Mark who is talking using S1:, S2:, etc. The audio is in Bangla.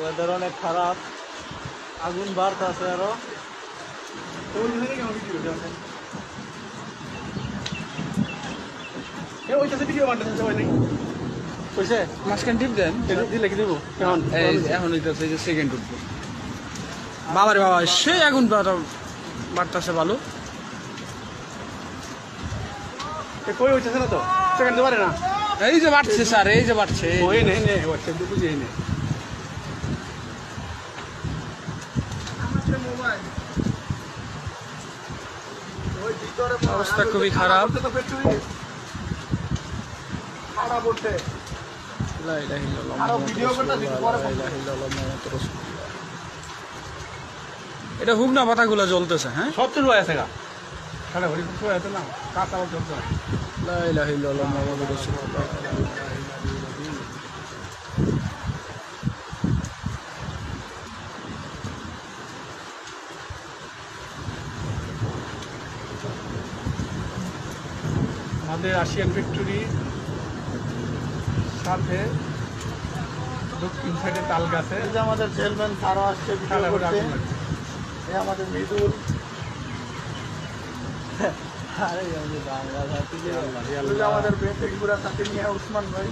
S1: ওয়েদার অনেক খারাপ, আগুন বাড়তেছে আরো।
S2: মাঝখান টিপ দেন, দিলে কি দেবো এখন সেকেন্ড উঠবো। বাবারে বাবা, সেই আগুন বাড়তেছে ভালো।
S1: কই হইতেছে না তো, সেকেন্ড পারে না।
S2: এই যে বাড়ছে স্যার, এই যে বাড়ছে।
S1: ওই নেই নেই বুঝেই নেই।
S2: অবস্থা খুবই খারাপ। এটা হুগনা পাতাগুলা জ্বলতেছে। হ্যাঁ,
S1: সব শুরু হয়ে আছে গা, সারা ঘড়ি শুরু হয়েছে না, কাজ আবার চলছে না।
S2: লা ইলাহা ইল্লাল্লাহ মুহাম্মাদুর রাসূলুল্লাহ।
S1: আমাদের রাশিয়ান ফ্যাক্টরি সাথে দক্ষিণ সাইডে তাল গাছে আমাদের চেয়ারম্যান আরো আসছে, আমাদের মৃদুল, আমাদের বেতেগুড়া সাথে নিয়ে উসমান ভাই।